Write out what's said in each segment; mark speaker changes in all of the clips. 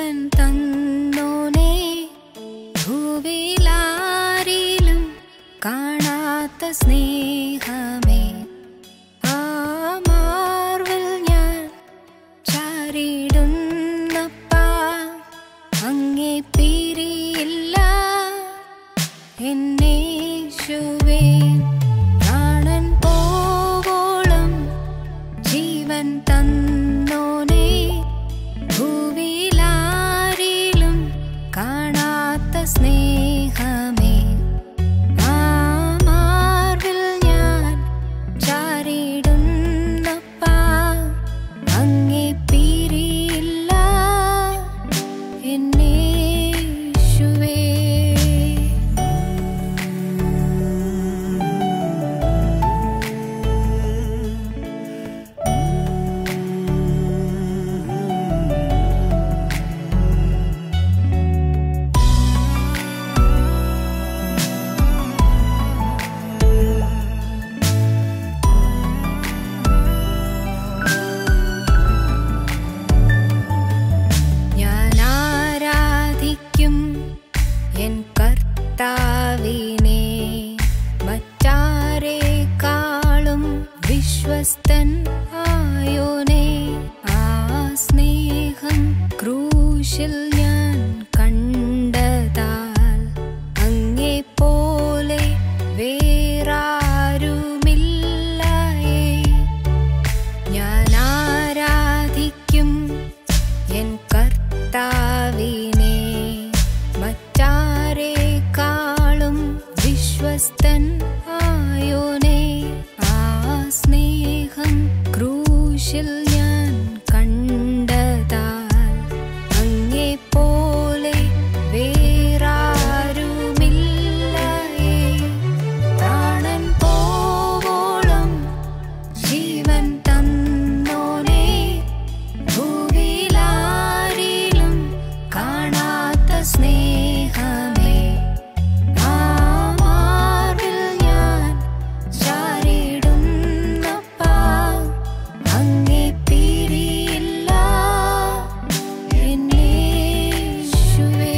Speaker 1: ജീവൻ തന്നോനേ, ഭൂവിലാരിലും കാണാത്ത സ്നേഹമേ, ആ മാർവിൽ ഞാൻ ചാരിടുന്നപ്പാ, അങ്ങേ പിരിയില്ല എന്നേശുവേ. പ്രാണൻ പോവോളം ജീവൻ തന്നോനേ, ഭൂവിലാരിലും കാണാത്ത സ്നേഹമേ, ആ മാർവിൽ ഞാൻ ചാരിടുന്നപ്പാ, അങ്ങേ പിരിയില്ല എന്നേശുവേ. എൻ കർത്താവിനെ മറ്റാരേക്കാളും വിശ്വസ്തൻ ആയോനേ, ആ സ്നേഹം ക്രൂശിൽ ഞാൻ കണ്ടതാൽ അങ്ങേ പോലെ വേറാരുമില്ലയേ. ഞാൻ ആരാധിക്കും എൻ കർത്താവിനെ മറ്റാരേക്കാളും വിശ്വസ്തൻ ആയോനേ, ആ സ്നേഹം ക്രൂശിൽ ഞാൻ കണ്ടതാൽ അങ്ങേ പോലെ വേറാരുമില്ലയേ. പ്രാണൻ പോവോളം ജീവൻ തന്നോനേ, ഭൂവിലാരിലും കാണാത്ത സ്നേഹമേ, ആ മാർവിൽ ഞാൻ ചാരിടുന്നപ്പാ, അങ്ങേ പിരിയില്ല എന്നേശുവേ.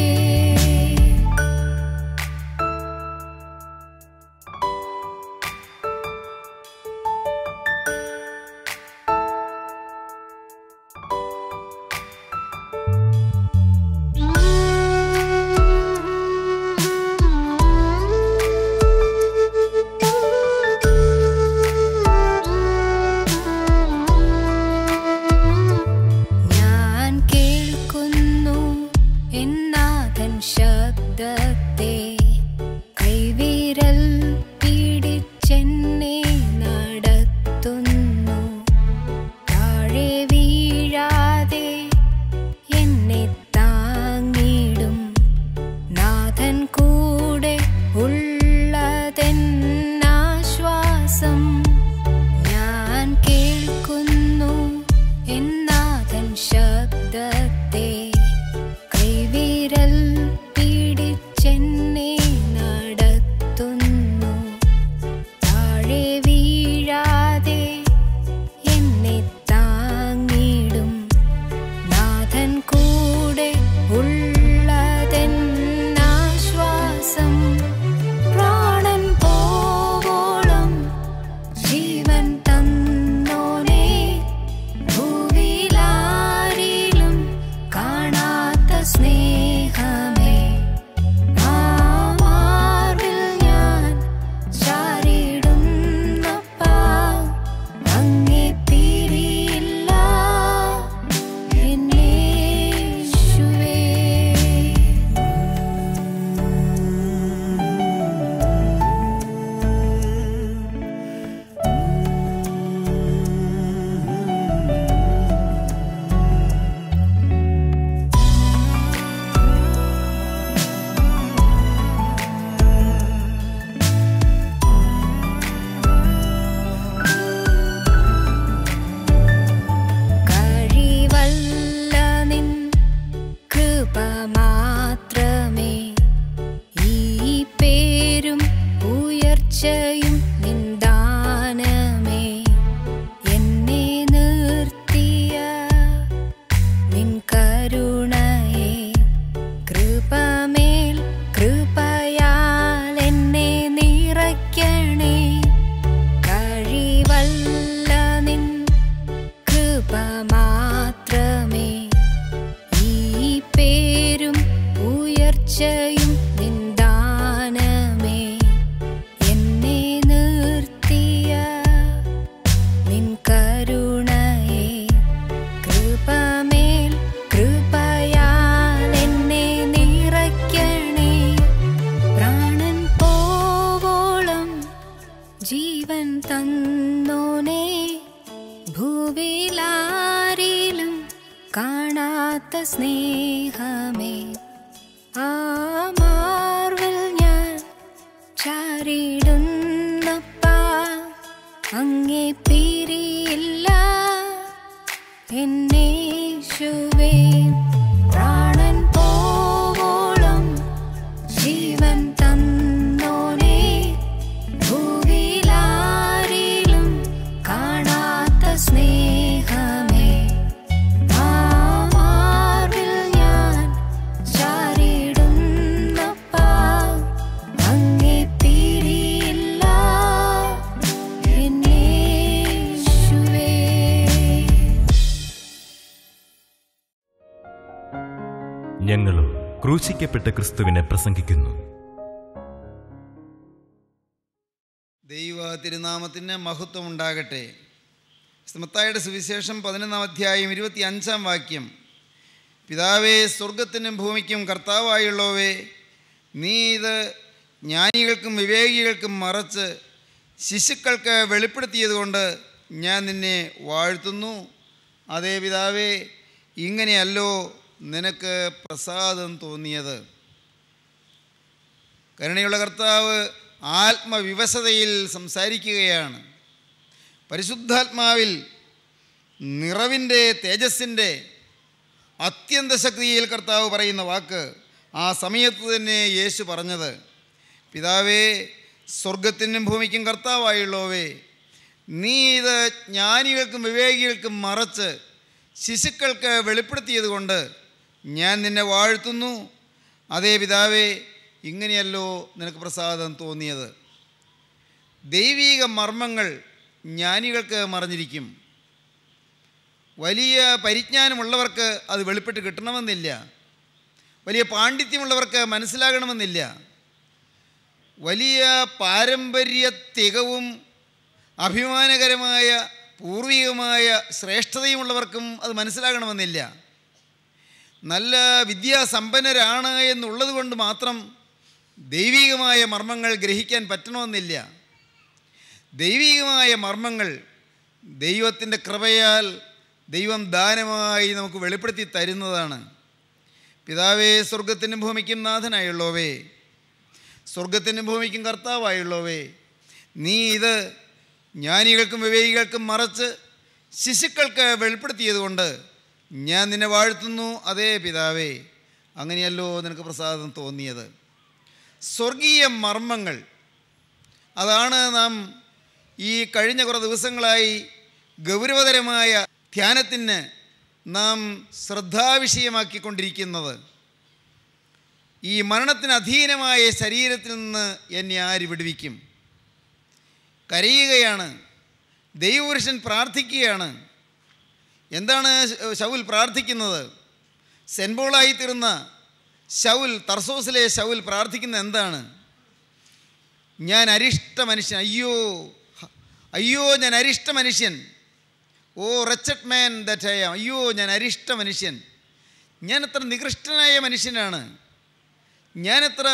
Speaker 1: ഞാൻ കേൾക്കുന്നു എന്നാഥൻ ശബ്ദത്തെ, കൈവിരൽ പിടിച്ചെന്നെ നടത്തുന്നു, താഴെ വീഴാതെ എന്നെ താങ്ങിടും, നാഥൻ കൂടെ ഉള്ളതെന്നാശ്വാസം. ഞാൻ കേൾക്കുന്നു എന്നാഥൻ ശബ്ദത്തെ, കൈവിരൽ പിടിച്ചെന്നെ നടത്തുന്നു, താഴെ വീഴാതെ എന്നെ താങ്ങിടും, നാഥൻ കൂടെ ഉള്ളതെന്നാശ്വാസം. പ്രാണൻ പോവോളം ജീവൻ തന്നോനേ, ഭൂവിലാരിലും കാണാത്ത സ്നേഹമേ, ആ മാർവിൽ ഞാൻ ചാരിടുന്നപ്പാ, അങ്ങേ പിരിയില്ല എന്നേശുവേ. കഴിവല്ല നിൻ കൃപ മാത്രമേ, ഈ പേരും ഉയർച്ചയും നിന്ദാനമേ, എന്നെ നിർത്തിയ നിൻ കരുണയെ
Speaker 2: ഞങ്ങളും ക്രൂശിക്കപ്പെട്ട ക്രിസ്തുവിനെ പ്രസംഗിക്കുന്നു.
Speaker 3: ദൈവ തിരുനാമത്തിന് മഹത്വം ഉണ്ടാകട്ടെ. മത്തായിയുടെ സുവിശേഷം 11-ാം അധ്യായം 25-ാം വാക്യം. പിതാവേ, സ്വർഗത്തിനും ഭൂമിക്കും കർത്താവായുള്ളവേ, നീ ഇത് ജ്ഞാനികൾക്കും വിവേകികൾക്കും മറച്ച് ശിശുക്കൾക്ക് വെളിപ്പെടുത്തിയതുകൊണ്ട് ഞാൻ നിന്നെ വാഴ്ത്തുന്നു. അതേ പിതാവേ, ഇങ്ങനെയല്ലോ നിനക്ക് പ്രസാദം തോന്നിയത്. കരുണയുള്ള കർത്താവ് ആത്മവിവശതയിൽ സംസാരിക്കുകയാണ്. പരിശുദ്ധാത്മാവിൽ നിറവിൻ്റെ തേജസ്സിൻ്റെ അത്യന്ത ശക്തിയിൽ കർത്താവ് പറയുന്ന വാക്ക് ആ സമയത്ത് തന്നെ യേശു പറഞ്ഞത്. പിതാവേ, സ്വർഗത്തിനും ഭൂമിക്കും കർത്താവായുള്ളവേ, നീ ഇത് ജ്ഞാനികൾക്കും വിവേകികൾക്കും മറച്ച് ശിശുക്കൾക്ക് വെളിപ്പെടുത്തിയത് കൊണ്ട് ഞാൻ നിന്നെ വാഴ്ത്തുന്നു. അതേ പിതാവേ, ഇങ്ങനെയല്ലോ നിനക്ക് പ്രസാദം തോന്നിയത്. ദൈവീക മർമ്മങ്ങൾ ജ്ഞാനികൾക്ക് മറഞ്ഞിരിക്കും. വലിയ പരിജ്ഞാനമുള്ളവർക്ക് അത് വെളിപ്പെട്ട് കിട്ടണമെന്നില്ല. വലിയ പാണ്ഡിത്യമുള്ളവർക്ക് മനസ്സിലാകണമെന്നില്ല. വലിയ പാരമ്പര്യ തികവും അഭിമാനകരമായ പൂർവികമായ ശ്രേഷ്ഠതയുമുള്ളവർക്കും അത് മനസ്സിലാകണമെന്നില്ല. നല്ല വിദ്യാസമ്പന്നരാണ് എന്നുള്ളത് കൊണ്ട് മാത്രം ദൈവികമായ മർമ്മങ്ങൾ ഗ്രഹിക്കാൻ പറ്റണമെന്നില്ല. ദൈവികമായ മർമ്മങ്ങൾ ദൈവത്തിൻ്റെ കൃപയാൽ ദൈവം ദാനമായി നമുക്ക് വെളിപ്പെടുത്തി തരുന്നതാണ്. പിതാവേ, സ്വർഗത്തിനും ഭൂമിക്കും നാഥനായുള്ളവേ, സ്വർഗത്തിനും ഭൂമിക്കും കർത്താവായുള്ളവേ, നീ ഇത് ജ്ഞാനികൾക്കും വിവേകികൾക്കും മറച്ച് ശിശുക്കൾക്ക് വെളിപ്പെടുത്തിയത് കൊണ്ട് ഞാൻ നിന്നെ വാഴ്ത്തുന്നു. അതേ പിതാവേ, അങ്ങനെയല്ലോ നിനക്ക് പ്രസാദം തോന്നിയത്. സ്വർഗീയ മർമ്മങ്ങൾ, അതാണ് നാം ഈ കഴിഞ്ഞ കുറേ ദിവസങ്ങളായി ഗൗരവതരമായ ധ്യാനത്തിന് നാം ശ്രദ്ധാവിഷയമാക്കിക്കൊണ്ടിരിക്കുന്നത്. ഈ മരണത്തിന് അധീനമായ ശരീരത്തിൽ നിന്ന് എന്നെ ആര് വിടുവിക്കും? കരയുകയാണ്. ദൈവപുരുഷൻ പ്രാർത്ഥിക്കുകയാണ്. എന്താണ് ശൗൽ പ്രാർത്ഥിക്കുന്നത്? സെൻറ്റ് പോളായിത്തീർന്ന ശൗൽ, തർസോസിലെ ശൗൽ പ്രാർത്ഥിക്കുന്നത് എന്താണ്? ഞാൻ അരിഷ്ട മനുഷ്യൻ, അയ്യോ അയ്യോ ഞാൻ അരിഷ്ട മനുഷ്യൻ, ഓ wretched man that I am, അയ്യോ ഞാൻ അരിഷ്ട മനുഷ്യൻ, ഞാൻ എത്ര നികൃഷ്ടനായ മനുഷ്യനാണ്, ഞാൻ എത്ര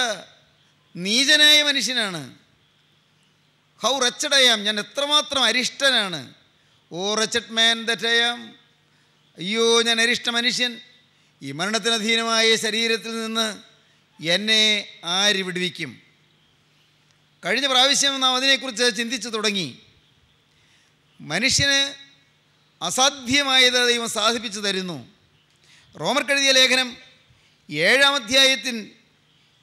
Speaker 3: നീചനായ മനുഷ്യനാണ്, ഹൗ റെച്ചഡ് ഐ ആം, ഞാൻ എത്രമാത്രം അരിഷ്ടനാണ്, ഓ wretched man that I am, അയ്യോ ഞാൻ അരിഷ്ട മനുഷ്യൻ, ഈ മരണത്തിനധീനമായ ശരീരത്തിൽ നിന്ന് എന്നെ ആര് വിടുവിക്കും? കഴിഞ്ഞ പ്രാവശ്യം നാം അതിനെക്കുറിച്ച് ചിന്തിച്ചു തുടങ്ങി. മനുഷ്യന് അസാധ്യമായത് ദൈവം സാധിപ്പിച്ചു തരുന്നു. റോമർക്കെഴുതിയ ലേഖനം 7-ാം അധ്യായത്തിൽ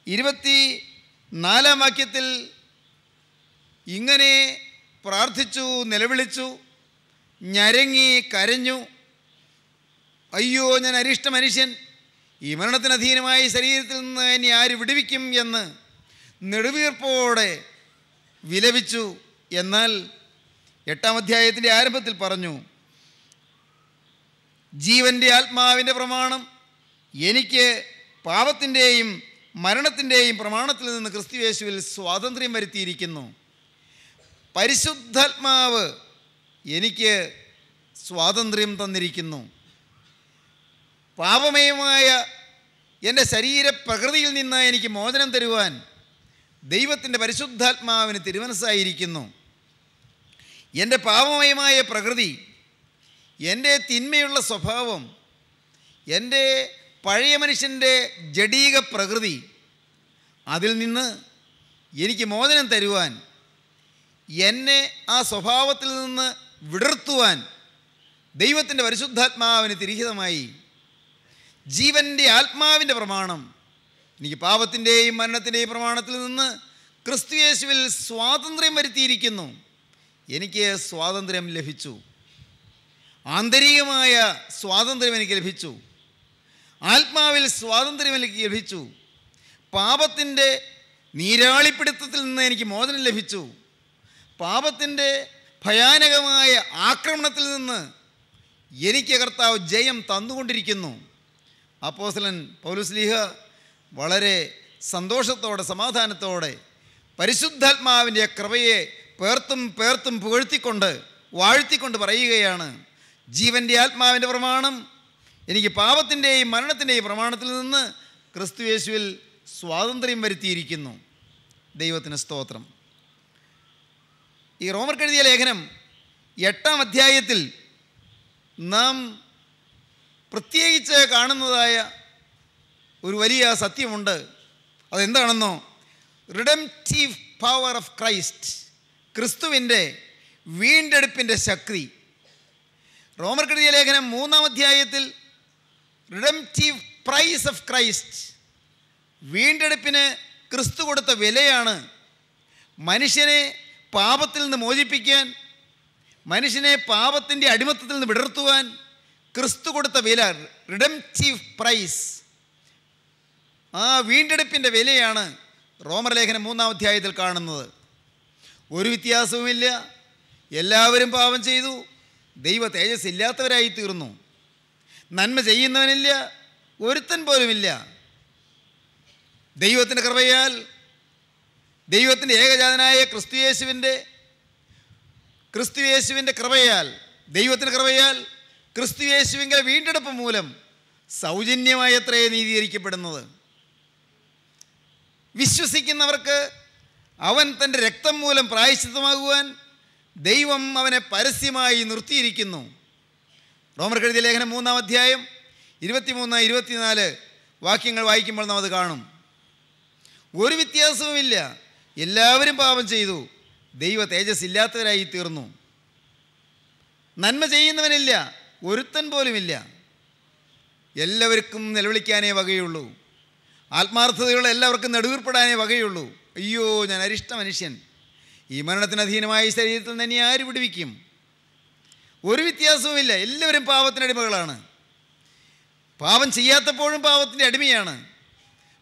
Speaker 3: 24-ാം വാക്യത്തിൽ ഇങ്ങനെ പ്രാർത്ഥിച്ചു, നിലവിളിച്ചു, ഞരങ്ങി കരഞ്ഞു, അയ്യോ ഞാൻ അരിഷ്ട മനുഷ്യൻ, ഈ മരണത്തിനധീനമായ ശരീരത്തിൽ നിന്ന് എന്നെ ആര് വിടുവിക്കും എന്ന് നെടുവീർപ്പോടെ വിലപിച്ചു. എന്നാൽ 8-ാം അധ്യായത്തിൻ്റെ ആരംഭത്തിൽ പറഞ്ഞു, ജീവൻ്റെ ആത്മാവിൻ്റെ പ്രമാണം എനിക്ക് പാപത്തിൻ്റെയും മരണത്തിൻ്റെയും പ്രമാണത്തിൽ നിന്ന് ക്രിസ്തുയേശുവിൽ സ്വാതന്ത്ര്യം വരുത്തിയിരിക്കുന്നു. പരിശുദ്ധാത്മാവ് എനിക്ക് സ്വാതന്ത്ര്യം തന്നിരിക്കുന്നു. പാപമയമായ എൻ്റെ ശരീരപ്രകൃതിയിൽ നിന്ന് എനിക്ക് മോചനം തരുവാൻ ദൈവത്തിൻ്റെ പരിശുദ്ധാത്മാവിന് തിരുമനസ്സായിരിക്കുന്നു. എൻ്റെ പാപമയമായ പ്രകൃതി, എൻ്റെ തിന്മയുള്ള സ്വഭാവം, എൻ്റെ പഴയ മനുഷ്യൻ്റെ ജഡീക പ്രകൃതി, അതിൽ നിന്ന് എനിക്ക് മോചനം തരുവാൻ, എന്നെ ആ സ്വഭാവത്തിൽ നിന്ന് വിടർത്തുവാൻ ദൈവത്തിൻ്റെ പരിശുദ്ധാത്മാവിന് തിരിഹിതമായി. ജീവൻ്റെ ആത്മാവിൻ്റെ പ്രമാണം എനിക്ക് പാപത്തിൻ്റെയും മരണത്തിൻ്റെയും പ്രമാണത്തിൽ നിന്ന് ക്രിസ്തുയേശുവിൽ സ്വാതന്ത്ര്യം വരുത്തിയിരിക്കുന്നു. എനിക്ക് സ്വാതന്ത്ര്യം ലഭിച്ചു. ആന്തരികമായ സ്വാതന്ത്ര്യം എനിക്ക് ലഭിച്ചു. ആത്മാവിൽ സ്വാതന്ത്ര്യം എനിക്ക് ലഭിച്ചു. പാപത്തിൻ്റെ നീരാളിപ്പിടുത്തത്തിൽ നിന്ന് എനിക്ക് മോചനം ലഭിച്ചു. പാപത്തിൻ്റെ ഭയാനകമായ ആക്രമണത്തിൽ നിന്ന് എനിക്ക് കർത്താവ് ജയം തന്നുകൊണ്ടിരിക്കുന്നു. അപ്പോസ്തലൻ പൗലോസ്ലീഹ വളരെ സന്തോഷത്തോടെ സമാധാനത്തോടെ പരിശുദ്ധാത്മാവിൻ്റെ കൃപയെ പേർത്തും പുകഴ്ത്തിക്കൊണ്ട് വാഴ്ത്തിക്കൊണ്ട് പറയുകയാണ്, ജീവൻ്റെ ആത്മാവിൻ്റെ പ്രമാണം എനിക്ക് പാപത്തിൻ്റെയും മരണത്തിൻ്റെയും പ്രമാണത്തിൽ നിന്ന് ക്രിസ്തുയേശുവിൽ സ്വാതന്ത്ര്യം വരുത്തിയിരിക്കുന്നു. ദൈവത്തിന് സ്തോത്രം. ഈ റോമർക്കെഴുതിയ ലേഖനം 8-ാം അധ്യായത്തിൽ നാം പ്രത്യേകിച്ച് കാണുന്നതായ ഒരു വലിയ സത്യമുണ്ട്. അതെന്താണെന്നോ, റിഡംപ്റ്റീവ് പവർ ഓഫ് ക്രൈസ്റ്റ്, ക്രിസ്തുവിൻ്റെ വീണ്ടെടുപ്പിൻ്റെ ശക്തി. റോമർക്കെഴുതിയ ലേഖനം 3-ാം അധ്യായത്തിൽ റിഡംപ്റ്റീവ് പ്രൈസ് ഓഫ് ക്രൈസ്റ്റ്, വീണ്ടെടുപ്പിന് ക്രിസ്തു കൊടുത്ത വിലയാണ്. മനുഷ്യനെ പാപത്തിൽ നിന്ന് മോചിപ്പിക്കാൻ, മനുഷ്യനെ പാപത്തിൻ്റെ അടിമത്തത്തിൽ നിന്ന് വിടർത്തുവാൻ ക്രിസ്തു കൊടുത്ത വില, റിഡംപ്റ്റീവ് പ്രൈസ്. ആ വീണ്ടെടുപ്പിൻ്റെ വിലയാണ് റോമർ ലേഖനം 3-ാം അധ്യായത്തിൽ കാണുന്നത്. ഒരു വ്യത്യാസവുമില്ല. എല്ലാവരും പാപം ചെയ്തു, ദൈവ തേജസ് ഇല്ലാത്തവരായി തീർന്നു. നന്മ ചെയ്യുന്നവനില്ല, ഒരുത്തൻ പോലുമില്ല. ദൈവത്തിൻ്റെ കൃപയാൽ, ദൈവത്തിൻ്റെ ഏകജാതനായ ക്രിസ്തുയേശുവിൻ്റെ കൃപയാൽ, ദൈവത്തിൻ്റെ കൃപയാൽ ക്രിസ്തുയേശുവിൻ്റെ വീണ്ടെടുപ്പ് മൂലം സൗജന്യമായി എത്രയേ നീതീകരിക്കപ്പെടുന്നത്. വിശ്വസിക്കുന്നവർക്ക് അവൻ തൻ്റെ രക്തം മൂലം പ്രായശ്ചിത്തമാകുവാൻ ദൈവം അവനെ പരസ്യമായി നിർത്തിയിരിക്കുന്നു. റോമർക്കെഴുതിയ ലേഖനം 3-ാം അധ്യായം 23-24 വാക്യങ്ങൾ വായിക്കുമ്പോൾ നാം അത് കാണും. ഒരു വ്യത്യാസവുമില്ല. എല്ലാവരും പാപം ചെയ്തു, ദൈവ തേജസ് ഇല്ലാത്തവരായി തീർന്നു. നന്മ ചെയ്യുന്നവനില്ല, ഒരുത്തൻ പോലുമില്ല. എല്ലാവർക്കും നിലവിളിക്കാനേ വകയുള്ളൂ. ആത്മാർത്ഥതയുള്ള എല്ലാവർക്കും നെടുവീർപ്പെടാനേ വകയുള്ളൂ. അയ്യോ, ഞാൻ അരിഷ്ട മനുഷ്യൻ, ഈ മരണത്തിന് അധീനമായ ശരീരത്തിൽ തന്നെ ആര് വിടുവിക്കും? ഒരു വ്യത്യാസവുമില്ല. എല്ലാവരും പാപത്തിനടിമകളാണ്. പാപം ചെയ്യാത്തപ്പോഴും പാപത്തിൻ്റെ അടിമയാണ്.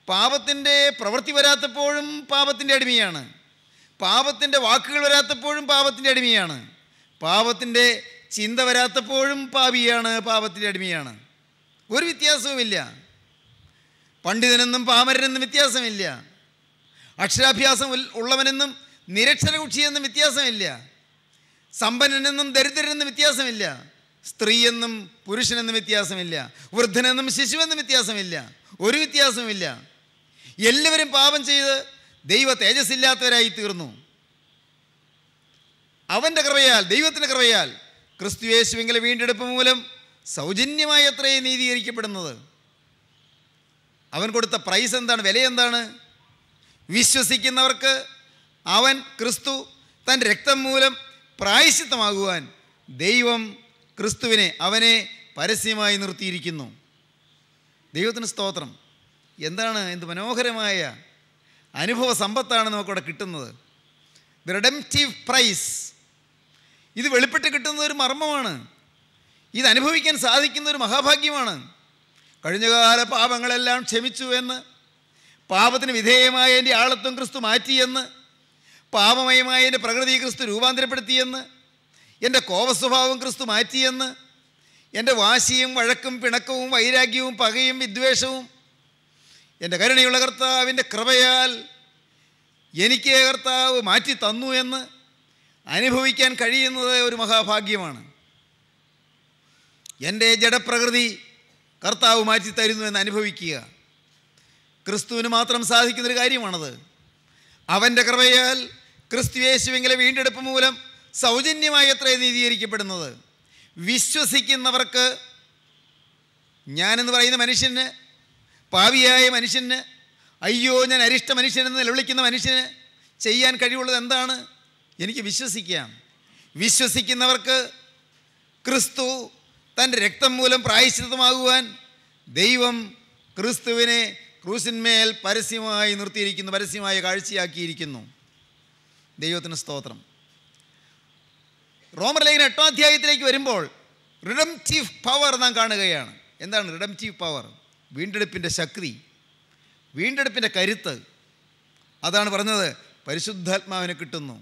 Speaker 3: പാപത്തിൻ്റെ പ്രവൃത്തി വരാത്തപ്പോഴും പാപത്തിൻ്റെ അടിമയാണ്. പാപത്തിൻ്റെ വാക്കുകൾ വരാത്തപ്പോഴും പാപത്തിൻ്റെ അടിമയാണ്. പാപത്തിൻ്റെ ചിന്ത വരാത്തപ്പോഴും പാപിയാണ്, പാപത്തിൻ്റെ അടിമയാണ്. ഒരു വ്യത്യാസവുമില്ല. പണ്ഡിതനെന്നും പാമരനെന്നും വ്യത്യാസമില്ല. അക്ഷരാഭ്യാസം ഉള്ളവനെന്നും നിരക്ഷരകുക്ഷിയെന്നും വ്യത്യാസമില്ല. സമ്പന്നനെന്നും ദരിദ്രനെന്നും വ്യത്യാസമില്ല. സ്ത്രീയെന്നും പുരുഷനെന്നും വ്യത്യാസമില്ല. വൃദ്ധനെന്നും ശിശുവെന്നും വ്യത്യാസമില്ല. ഒരു വ്യത്യാസവുമില്ല. എല്ലാവരും പാപം ചെയ്ത് ദൈവ തേജസ്സില്ലാത്തവരായി തീർന്നു. അവൻ്റെ കൃപയാൽ, ദൈവത്തിൻ്റെ കൃപയാൽ ക്രിസ്തുയേശുവിൻ്റെ വീണ്ടെടുപ്പ് മൂലം സൗജന്യമായി എത്രയേ നീതീകരിക്കപ്പെടുന്നത്. അവൻ കൊടുത്ത പ്രൈസ് എന്താണ്? വില എന്താണ്? വിശ്വസിക്കുന്നവർക്ക് അവൻ, ക്രിസ്തു, തൻ്റെ രക്തം മൂലം പ്രായശ്ചിത്തമാകുവാൻ ദൈവം ക്രിസ്തുവിനെ, അവനെ പരസ്യമായി നിർത്തിയിരിക്കുന്നു. ദൈവത്തിന് സ്തോത്രം. എന്ത് മനോഹരമായ അനുഭവ സമ്പത്താണ് നമുക്കവിടെ കിട്ടുന്നത്. The redemptive price. ഇത് വെളിപ്പെട്ട് കിട്ടുന്ന ഒരു മർമ്മമാണ്. ഇത് അനുഭവിക്കാൻ സാധിക്കുന്ന ഒരു മഹാഭാഗ്യമാണ്. കഴിഞ്ഞകാല പാപങ്ങളെല്ലാം ക്ഷമിച്ചു എന്ന്, പാപത്തിന് വിധേയമായ എൻ്റെ ആളത്വം ക്രിസ്തു മാറ്റിയെന്ന്, പാപമയമായ എൻ്റെ പ്രകൃതി ക്രിസ്തു രൂപാന്തരപ്പെടുത്തിയെന്ന്, എൻ്റെ കോപസ്വഭാവം ക്രിസ്തു മാറ്റിയെന്ന്, എൻ്റെ വാശിയും വഴക്കും പിണക്കവും വൈരാഗ്യവും പകയും വിദ്വേഷവും എൻ്റെ കരുണയുള്ള കർത്താവിൻ്റെ കൃപയാൽ എനിക്ക് കർത്താവ് മാറ്റി തന്നു എന്ന് അനുഭവിക്കാൻ കഴിയുന്നത് ഒരു മഹാഭാഗ്യമാണ്. എൻ്റെ ജഡപ്രകൃതി കർത്താവ് മാറ്റി തരുന്നു എന്ന് അനുഭവിക്കുക ക്രിസ്തുവിന് മാത്രം സാധിക്കുന്നൊരു കാര്യമാണത്. അവൻ്റെ കൃപയാൽ ക്രിസ്തുയേശുവിൻ്റെ വീണ്ടെടുപ്പ് മൂലം സൗജന്യമായി എത്രയേ നീതീകരിക്കപ്പെടുന്നത്. വിശ്വസിക്കുന്നവർക്ക്, ഞാനെന്ന് പറയുന്ന മനുഷ്യന്, പാപിയായ മനുഷ്യന്, അയ്യോ ഞാൻ അരിഷ്ട മനുഷ്യനെന്ന് നിലവിളിക്കുന്ന മനുഷ്യന് ചെയ്യാൻ കഴിവുള്ളത് എന്താണ്? എനിക്ക് വിശ്വസിക്കാം. വിശ്വസിക്കുന്നവർക്ക് ക്രിസ്തു തൻ്റെ രക്തം മൂലം പ്രായശ്ചിത്തമാകുവാൻ ദൈവം ക്രിസ്തുവിനെ ക്രൂസിന്മേൽ പരസ്യമായി നിർത്തിയിരിക്കുന്നു, പരസ്യമായ കാഴ്ചയാക്കിയിരിക്കുന്നു. ദൈവത്തിന് സ്തോത്രം. റോമർ ലേഖനം 8-ാം അധ്യായത്തിലേക്ക് വരുമ്പോൾ റിഡംപ്റ്റീവ് പവർ നാം കാണുകയാണ്. എന്താണ് റിഡംപ്റ്റീവ് പവർ? വീണ്ടെടുപ്പിൻ്റെ ശക്തി, വീണ്ടെടുപ്പിൻ്റെ കരുത്ത്. അതാണ് പറഞ്ഞത്, പരിശുദ്ധാത്മാവിനെ കിട്ടുന്നു.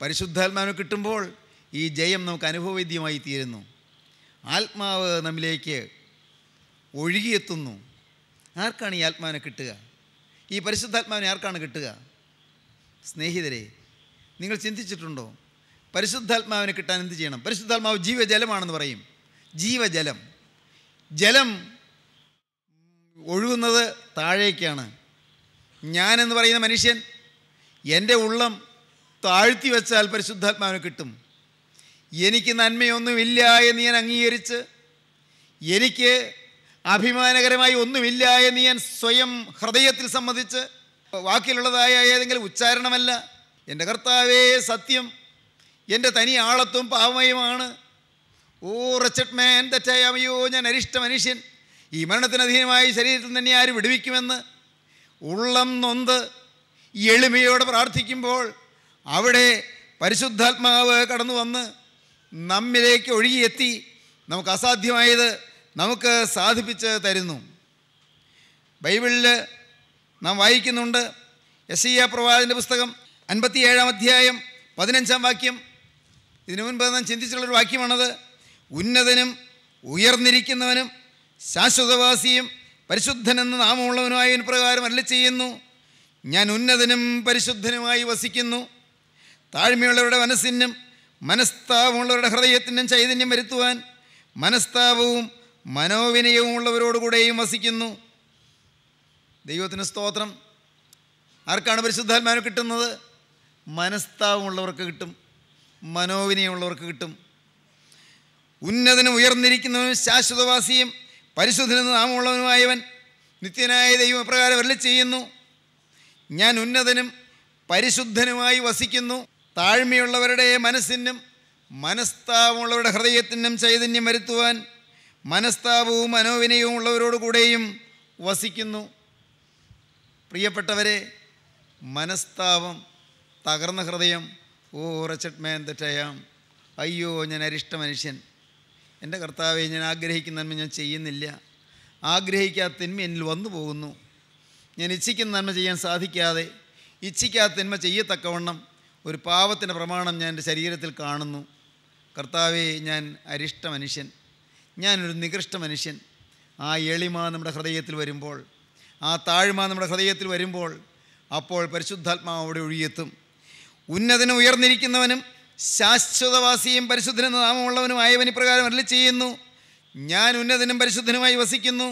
Speaker 3: പരിശുദ്ധാത്മാവിനെ കിട്ടുമ്പോൾ ഈ ജയം നമുക്ക് അനുഭവവേദ്യമായി തീരുന്നു. ആത്മാവ് നമ്മിലേക്ക് ഒഴുകിയെത്തുന്നു. ആർക്കാണ് ഈ ആത്മാവിനെ കിട്ടുക? ഈ പരിശുദ്ധാത്മാവിനെ ആർക്കാണ് കിട്ടുക? സ്നേഹിതരെ, നിങ്ങൾ ചിന്തിച്ചിട്ടുണ്ടോ? പരിശുദ്ധാത്മാവിനെ കിട്ടാൻ എന്ത് ചെയ്യണം? പരിശുദ്ധാത്മാവ് ജീവജലമാണെന്ന് പറയും. ജീവജലം, ജലം ഒഴുകുന്നത് താഴേക്കാണ്. ഞാനെന്ന് പറയുന്ന മനുഷ്യൻ എൻ്റെ ഉള്ളം താഴ്ത്തി വെച്ചാൽ പരിശുദ്ധാത്മാവിനെ കിട്ടും. എനിക്ക് നന്മയൊന്നുമില്ല എന്ന് ഞാൻ അംഗീകരിച്ച്, എനിക്ക് അഭിമാനകരമായി ഒന്നുമില്ല എന്ന് ഞാൻ സ്വയം ഹൃദയത്തിൽ സമ്മതിച്ച്, വാക്കിലുള്ളതായ ഏതെങ്കിലും ഉച്ചാരണമല്ല, എൻ്റെ കർത്താവേ സത്യം, എൻ്റെ തനി ആളത്വം പാവമയമാണ്, O wretched man that I am, അയ്യോ ഞാൻ അരിഷ്ട മനുഷ്യൻ, ഈ മരണത്തിന് അധീനമായ ശരീരത്തിൽ തന്നെ ആര് വിടുവിക്കുമെന്ന് ഉള്ളം നൊന്ത് എളിമയോടെ പ്രാർത്ഥിക്കുമ്പോൾ അവിടെ പരിശുദ്ധാത്മാവ് കടന്നു വന്ന് നമ്മിലേക്ക് ഒഴുകിയെത്തി നമുക്ക് അസാധ്യമായത് നമുക്ക് സാധിപ്പിച്ച് തരുന്നു. ബൈബിളിൽ നാം വായിക്കുന്നുണ്ട്, യെശയ്യാ പ്രവാചകൻ്റെ പുസ്തകം 57-ാം അധ്യായം 15-ാം വാക്യം. ഇതിനു മുൻപ് നാം ചിന്തിച്ചിട്ടുള്ളൊരു വാക്യമാണത്. ഉന്നതനും ഉയർന്നിരിക്കുന്നവനും ശാശ്വതവാസിയും പരിശുദ്ധനെന്ന് നാമമുള്ളവനുമായ പ്രകാരം അരുളി ചെയ്യുന്നു, ഞാൻ ഉന്നതനും പരിശുദ്ധനുമായി വസിക്കുന്നു. താഴ്മയുള്ളവരുടെ മനസ്സിനും മനസ്താപമുള്ളവരുടെ ഹൃദയത്തിനും ചൈതന്യം വരുത്തുവാൻ മനസ്താപവും മനോവിനയവും ഉള്ളവരോടുകൂടെയും വസിക്കുന്നു. ദൈവത്തിന് സ്തോത്രം. ആർക്കാണ് പരിശുദ്ധാത്മാവിനെ കിട്ടുന്നത്? മനസ്താപമുള്ളവർക്ക് കിട്ടും, മനോവിനയമുള്ളവർക്ക് കിട്ടും. ഉന്നതനും ഉയർന്നിരിക്കുന്നവനും ശാശ്വതവാസിയും പരിശുദ്ധനെന്ന് നാമമുള്ളവനുമായവൻ നിത്യനായ ദൈവം പ്രകാരം അരുളി ചെയ്യുന്നു, ഞാൻ ഉന്നതനും പരിശുദ്ധനുമായി വസിക്കുന്നു. താഴ്മയുള്ളവരുടെ മനസ്സിനും മനസ്താപമുള്ളവരുടെ ഹൃദയത്തിനും ചൈതന്യം വരുത്തുവാൻ മനസ്താപവും മനോവിനയവും ഉള്ളവരോടുകൂടെയും വസിക്കുന്നു. പ്രിയപ്പെട്ടവരെ, മനസ്താപം, തകർന്ന ഹൃദയം, O wretched man that I am, അയ്യോ ഞാൻ അരിഷ്ട മനുഷ്യൻ, എൻ്റെ കർത്താവെ ഞാൻ ആഗ്രഹിക്കുന്ന നന്മ ഞാൻ ചെയ്യുന്നില്ല, ആഗ്രഹിക്കാത്ത തിന്മ എന്നിൽ വന്നു പോകുന്നു, ഞാൻ ഇച്ഛിക്കുന്ന നന്മ ചെയ്യാൻ സാധിക്കാതെ ഇച്ഛിക്കാത്ത തിന്മ ചെയ്യത്തക്കവണ്ണം ഒരു പാപത്തിൻ്റെ പ്രമാണം ഞാൻ എൻ്റെ ശരീരത്തിൽ കാണുന്നു. കർത്താവെ ഞാൻ അരിഷ്ട മനുഷ്യൻ, ഞാനൊരു നികൃഷ്ട മനുഷ്യൻ. ആ എളിമ നമ്മുടെ ഹൃദയത്തിൽ വരുമ്പോൾ, ആ താഴ്മ നമ്മുടെ ഹൃദയത്തിൽ വരുമ്പോൾ, അപ്പോൾ പരിശുദ്ധാത്മാവ് അവിടെ ഒഴുകിയെത്തും. ഉന്നതനും ഉയർന്നിരിക്കുന്നവനും ശാശ്വതവാസിയും പരിശുദ്ധനെന്ന് നാമമുള്ളവനുമായവൻ ഇപ്രകാരം അരുളി ചെയ്യുന്നു, ഞാൻ ഉന്നതനും പരിശുദ്ധനുമായി വസിക്കുന്നു.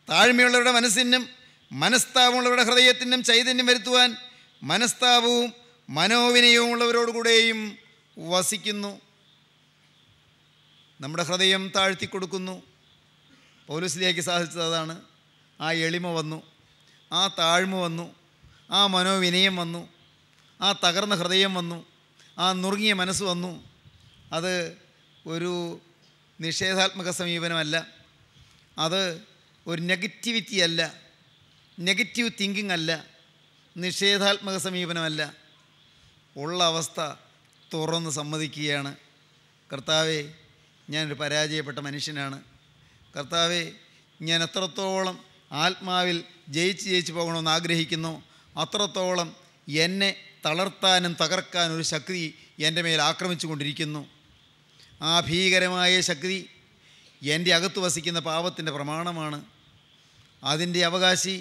Speaker 3: താഴ്മയുള്ളവരുടെ മനസ്സിനും മനസ്താപമുള്ളവരുടെ ഹൃദയത്തിനും ചൈതന്യം വരുത്തുവാൻ മനസ്താപവും മനോവിനയവും ഉള്ളവരോടുകൂടെയും വസിക്കുന്നു. നമ്മുടെ ഹൃദയം താഴ്ത്തിക്കൊടുക്കുന്നു. പൗലോസിലേക്ക് സാധിച്ചത് അതാണ്. ആ എളിമ വന്നു, ആ താഴ്മ വന്നു, ആ മനോവിനയം വന്നു, ആ തകർന്ന ഹൃദയം വന്നു, ആ നുറുങ്ങിയ മനസ്സ് വന്നു. അത് ഒരു നിഷേധാത്മക സമീപനമല്ല, അത് ഒരു നെഗറ്റിവിറ്റി അല്ല, നെഗറ്റീവ് തിങ്കിങ് അല്ല, നിഷേധാത്മക സമീപനമല്ല. ഉള്ള അവസ്ഥ തുറന്ന് സമ്മതിക്കുകയാണ്. കർത്താവെ ഞാനൊരു പരാജയപ്പെട്ട മനുഷ്യനാണ്. കർത്താവെ ഞാൻ എത്രത്തോളം ആത്മാവിൽ ജയിച്ച് പോകണമെന്ന് ആഗ്രഹിക്കുന്നു, അത്രത്തോളം എന്നെ തളർത്താനും തകർക്കാനും ഒരു ശക്തി എൻ്റെ മേൽ ആക്രമിച്ചു കൊണ്ടിരിക്കുന്നു. ആ ഭീകരമായ ശക്തി എൻ്റെ അകത്ത് വസിക്കുന്ന പാപത്തിൻ്റെ പ്രമാണമാണ്. അതിൻ്റെ അവകാശി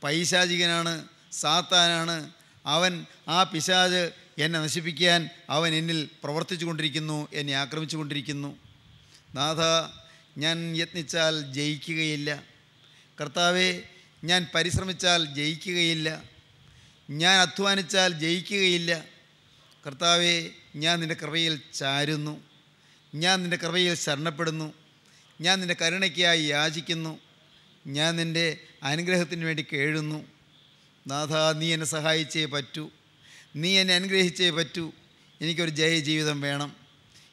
Speaker 3: പൈശാചികനാണ്, സാത്താനാണ്. അവൻ, ആ പിശാച് എന്നെ നശിപ്പിക്കാൻ അവൻ എന്നിൽ പ്രവർത്തിച്ചു കൊണ്ടിരിക്കുന്നു, എന്നെ ആക്രമിച്ചു കൊണ്ടിരിക്കുന്നു. നാഥ, ഞാൻ യത്നിച്ചാൽ ജയിക്കുകയില്ല. കർത്താവെ, ഞാൻ പരിശ്രമിച്ചാൽ ജയിക്കുകയില്ല, ഞാൻ അധ്വാനിച്ചാൽ ജയിക്കുകയില്ല. കർത്താവെ, ഞാൻ നിൻ്റെ കൃപയിൽ ചാരുന്നു, ഞാൻ നിൻ്റെ കൃപയിൽ ശരണപ്പെടുന്നു, ഞാൻ നിൻ്റെ കരുണയ്ക്കായി യാചിക്കുന്നു, ഞാൻ നിൻ്റെ അനുഗ്രഹത്തിന് വേണ്ടി കേഴുന്നു. നാഥ, നീ എന്നെ സഹായിച്ചേ പറ്റൂ, നീ എന്നെ അനുഗ്രഹിച്ചേ പറ്റൂ. എനിക്കൊരു ജയജീവിതം വേണം.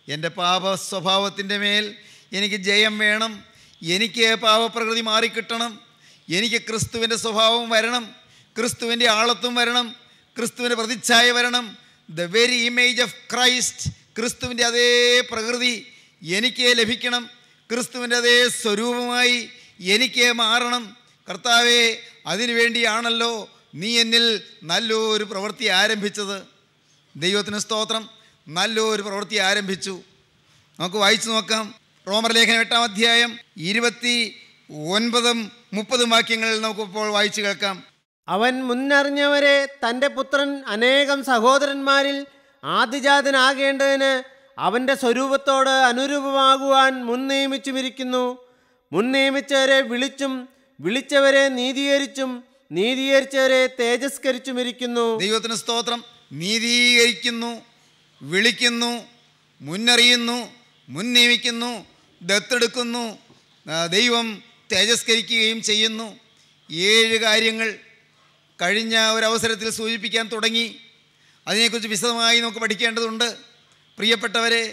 Speaker 3: എൻ്റെ പാപ സ്വഭാവത്തിൻ്റെ മേൽ എനിക്ക് ജയം വേണം. എനിക്ക് പാപപ്രകൃതി മാറിക്കിട്ടണം. എനിക്ക് ക്രിസ്തുവിൻ്റെ സ്വഭാവം വരണം, ക്രിസ്തുവിൻ്റെ ആളത്വം വരണം, ക്രിസ്തുവിൻ്റെ പ്രതിച്ഛായ വരണം. The very image of Christ, ക്രിസ്തുവിൻ്റെ അതേ പ്രകൃതി എനിക്ക് ലഭിക്കണം. ക്രിസ്തുവിൻ്റെ അതേ സ്വരൂപമായി എനിക്ക് മാറണം. കർത്താവെ, അതിനുവേണ്ടിയാണല്ലോ നീ എന്നിൽ നല്ലൊരു പ്രവൃത്തി ആരംഭിച്ചത്. ദൈവത്തിന് സ്തോത്രം. നല്ലൊരു പ്രവൃത്തി ആരംഭിച്ചു. നമുക്ക് വായിച്ചു നോക്കാം. റോമർ ലേഖനം 8-ാം അധ്യായം 9, 30 വാക്യങ്ങളിൽ നമുക്കിപ്പോൾ വായിച്ചു കേൾക്കാം.
Speaker 4: അവൻ മുന്നറിഞ്ഞവരെ തൻ്റെ പുത്രൻ അനേകം സഹോദരന്മാരിൽ ആദിജാതനാകേണ്ടതിന് അവൻ്റെ സ്വരൂപത്തോട് അനുരൂപമാകുവാൻ മുൻ നിയമിച്ചുമിരിക്കുന്നു. മുൻ നിയമിച്ചവരെ വിളിച്ചും വിളിച്ചവരെ നീതീകരിച്ചും നീതീകരിച്ചവരെ തേജസ്കരിച്ചുമിരിക്കുന്നു.
Speaker 3: ദൈവത്തിന് സ്തോത്രം. നീതീകരിക്കുന്നു, വിളിക്കുന്നു, മുന്നറിയുന്നു, മുൻ നിയമിക്കുന്നു, ദത്തെടുക്കുന്നു, ദൈവം തേജസ്കരിക്കുകയും ചെയ്യുന്നു. 7 കാര്യങ്ങൾ കഴിഞ്ഞ ഒരവസരത്തിൽ സൂചിപ്പിക്കാൻ തുടങ്ങി. അതിനെക്കുറിച്ച് വിശദമായി നമുക്ക് പഠിക്കേണ്ടതുണ്ട് പ്രിയപ്പെട്ടവരെ.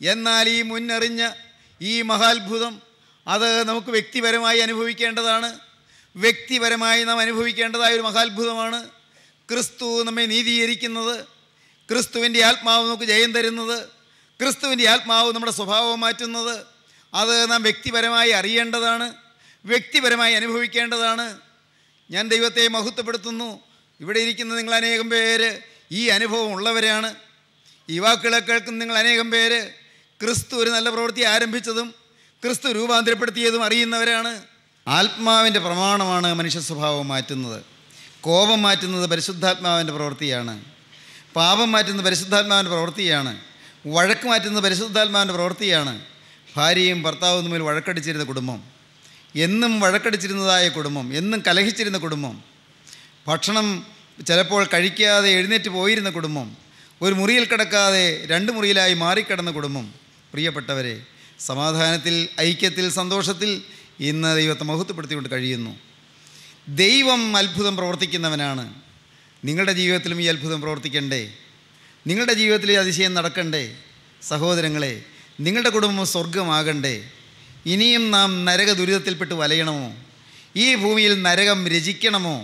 Speaker 3: എന്നാൽ ഈ മുന്നറിഞ്ഞ ഈ മഹാത്ഭുതം അത് നമുക്ക് വ്യക്തിപരമായി അനുഭവിക്കേണ്ടതാണ്. വ്യക്തിപരമായി നാം അനുഭവിക്കേണ്ടതായ ഒരു മഹാത്ഭുതമാണ്. ക്രിസ്തു നമ്മെ നീതീകരിക്കുന്നത്, ക്രിസ്തുവിൻ്റെ ആത്മാവ് നമുക്ക് ജയം തരുന്നത്, ക്രിസ്തുവിൻ്റെ ആത്മാവ് നമ്മുടെ സ്വഭാവം മാറ്റുന്നത്, അത് നാം വ്യക്തിപരമായി അറിയേണ്ടതാണ്, വ്യക്തിപരമായി അനുഭവിക്കേണ്ടതാണ്. ഞാൻ ദൈവത്തെ മഹത്വപ്പെടുത്തുന്നു. ഇവിടെ ഇരിക്കുന്ന നിങ്ങൾ അനേകം പേര് ഈ അനുഭവം ഉള്ളവരാണ്. ഈ വാക്കുകളെ കേൾക്കുന്ന നിങ്ങൾ അനേകം പേര് ക്രിസ്തു ഒരു നല്ല പ്രവൃത്തി ആരംഭിച്ചതും ക്രിസ്തു രൂപാന്തരപ്പെടുത്തിയതും അറിയുന്നവരാണ്. ആത്മാവിൻ്റെ പ്രമാണമാണ് മനുഷ്യ സ്വഭാവം മാറ്റുന്നത്. കോപം മാറ്റുന്നത് പരിശുദ്ധാത്മാവിൻ്റെ പ്രവൃത്തിയാണ്. പാപം മാറ്റുന്നത് പരിശുദ്ധാത്മാവിൻ്റെ പ്രവൃത്തിയാണ്. വഴക്ക് മാറ്റുന്നത് പരിശുദ്ധാത്മാവിൻ്റെ പ്രവൃത്തിയാണ്. ഭാര്യയും ഭർത്താവും തമ്മിൽ വഴക്കടിച്ചിരുന്ന കുടുംബം, എന്നും വഴക്കടിച്ചിരുന്നതായ കുടുംബം, എന്നും കലഹിച്ചിരുന്ന കുടുംബം, ഭക്ഷണം ചിലപ്പോൾ കഴിക്കാതെ എഴുന്നേറ്റ് പോയിരുന്ന കുടുംബം, ഒരു മുറിയിൽ കിടക്കാതെ 2 മുറിയിലായി മാറിക്കിടന്ന കുടുംബം. പ്രിയപ്പെട്ടവരെ, സമാധാനത്തിൽ, ഐക്യത്തിൽ, സന്തോഷത്തിൽ ഇന്ന് ദൈവത്തെ മഹത്വപ്പെടുത്തിക്കൊണ്ട് കഴിയുന്നു. ദൈവം അത്ഭുതം പ്രവർത്തിക്കുന്നവനാണ്. നിങ്ങളുടെ ജീവിതത്തിലും ഈ അത്ഭുതം പ്രവർത്തിക്കണ്ടേ? നിങ്ങളുടെ ജീവിതത്തിൽ ഈ അതിശയം നടക്കണ്ടേ? സഹോദരങ്ങളെ, നിങ്ങളുടെ കുടുംബം സ്വർഗമാകണ്ടേ? ഇനിയും നാം നരക ദുരിതത്തിൽപ്പെട്ട് വലയണമോ? ഈ ഭൂമിയിൽ നരകം രചിക്കണമോ?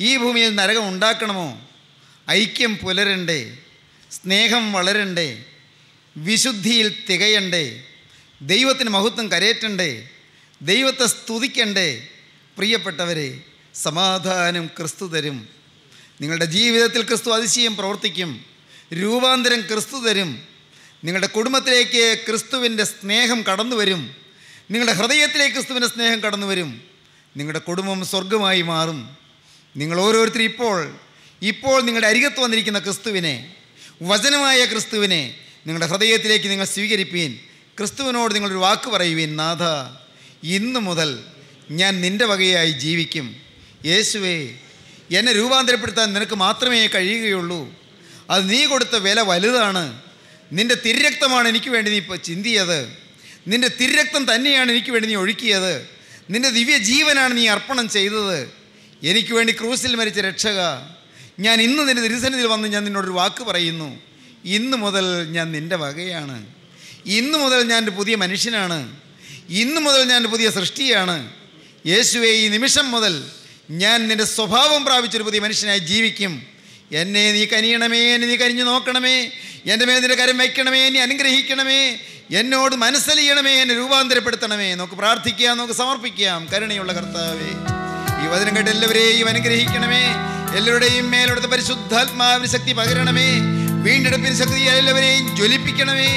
Speaker 3: ഈ ഭൂമിയിൽ നരകം ഉണ്ടാക്കണമോ? ഐക്യം പുലരണ്ടേ? സ്നേഹം വളരണ്ടേ? വിശുദ്ധിയിൽ തികയണ്ടേ? ദൈവത്തിന് മഹത്വം കരയറ്റണ്ടേ? ദൈവത്തെ സ്തുതിക്കണ്ടേ? പ്രിയപ്പെട്ടവരെ, സമാധാനം ക്രിസ്തു തരും. നിങ്ങളുടെ ജീവിതത്തിൽ ക്രിസ്തു അതിശയം പ്രവർത്തിക്കും. രൂപാന്തരം ക്രിസ്തു തരും. നിങ്ങളുടെ കുടുംബത്തിലേക്ക് ക്രിസ്തുവിൻ്റെ സ്നേഹം കടന്നു വരും. നിങ്ങളുടെ ഹൃദയത്തിലേക്ക് ക്രിസ്തുവിൻ്റെ സ്നേഹം കടന്നു വരും. നിങ്ങളുടെ കുടുംബം സ്വർഗമായി മാറും. നിങ്ങൾ ഓരോരുത്തരും ഇപ്പോൾ നിങ്ങളുടെ അരികത്ത് വന്നിരിക്കുന്ന ക്രിസ്തുവിനെ, വചനമായ ക്രിസ്തുവിനെ നിങ്ങളുടെ ഹൃദയത്തിലേക്ക് നിങ്ങൾ സ്വീകരിപ്പീൻ. ക്രിസ്തുവിനോട് നിങ്ങളൊരു വാക്ക് പറയുവീൻ: നാഥ, ഇന്നു മുതൽ ഞാൻ നിൻ്റെ വകയായി ജീവിക്കും. യേശുവേ, എന്നെ രൂപാന്തരപ്പെടുത്താൻ നിനക്ക് മാത്രമേ കഴിയുകയുള്ളൂ. അത് നീ കൊടുത്ത വില വലുതാണ്. നിൻ്റെ തിരുരക്തമാണ് എനിക്ക് വേണ്ടി നീ ഇപ്പോൾ ചിന്തിയത്. നിൻ്റെ തിരുരക്തം തന്നെയാണ് എനിക്ക് വേണ്ടി നീ ഒഴുക്കിയത്. നിൻ്റെ ദിവ്യജീവനാണ് നീ അർപ്പണം ചെയ്തത്. എനിക്ക് വേണ്ടി ക്രൂസിൽ മരിച്ച രക്ഷക, ഞാൻ ഇന്ന് നിൻ്റെ തിരുസന്നിധിയിൽ വന്ന് ഞാൻ നിന്നോടൊരു വാക്ക് പറയുന്നു: ഇന്നു മുതൽ ഞാൻ നിൻ്റെ വകയാണ്. ഇന്നു മുതൽ ഞാൻ ഒരു പുതിയ മനുഷ്യനാണ്. ഇന്നു മുതൽ ഞാൻ ഒരു പുതിയ സൃഷ്ടിയാണ്. യേശുവേ, ഈ നിമിഷം മുതൽ ഞാൻ നിൻ്റെ സ്വഭാവം പ്രാപിച്ചൊരു പുതിയ മനുഷ്യനായി ജീവിക്കും. എന്നെ നീ കനിയണമേ, എന്നെ നീ കനിഞ്ഞു നോക്കണമേ, എൻ്റെ മേൽ നിൻ്റെ കരം വയ്ക്കണമേ, എന്നെ അനുഗ്രഹിക്കണമേ, എന്നോട് മനസ്സലിയണമേ, എന്നെ രൂപാന്തരപ്പെടുത്തണമേ. നമുക്ക് പ്രാർത്ഥിക്കാം, നമുക്ക് സമർപ്പിക്കാം. കരുണയുള്ള കർത്താവേ, ഈ വചനം കേട്ട് എല്ലാവരെയും അനുഗ്രഹിക്കണമേ. എല്ലാവരുടെയും മേലോടത്തെ പരിശുദ്ധാത്മാവിന് ശക്തി പകരണമേ. വീണ്ടെടുപ്പിന് ശക്തി എല്ലാവരെയും ജ്വലിപ്പിക്കണമേ.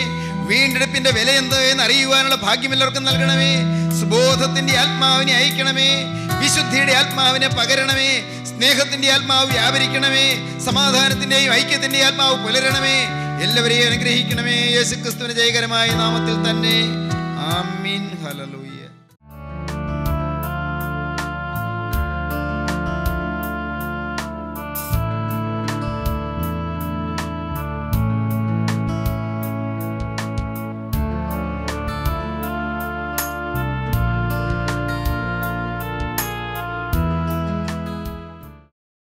Speaker 3: വീണ്ടെടുപ്പിൻ്റെ വില എന്ത് എന്ന് അറിയുവാനുള്ള ഭാഗ്യം എല്ലാവർക്കും നൽകണമേ. സുബോധത്തിൻ്റെ ആത്മാവിനെ അയക്കണമേ. വിശുദ്ധിയുടെ ആത്മാവിനെ പകരണമേ. സ്നേഹത്തിൻ്റെ ആത്മാവ് വ്യാപരിക്കണമേ. സമാധാനത്തിൻ്റെയും ഐക്യത്തിൻ്റെയും ആത്മാവ് പുലരണമേ. എല്ലാവരെയും അനുഗ്രഹിക്കണമേ. യേശുക്രിസ്തുവിന്റെ ജയകരമായ നാമത്തിൽ തന്നെ. ആമീൻ. ഹല്ലേലൂയ.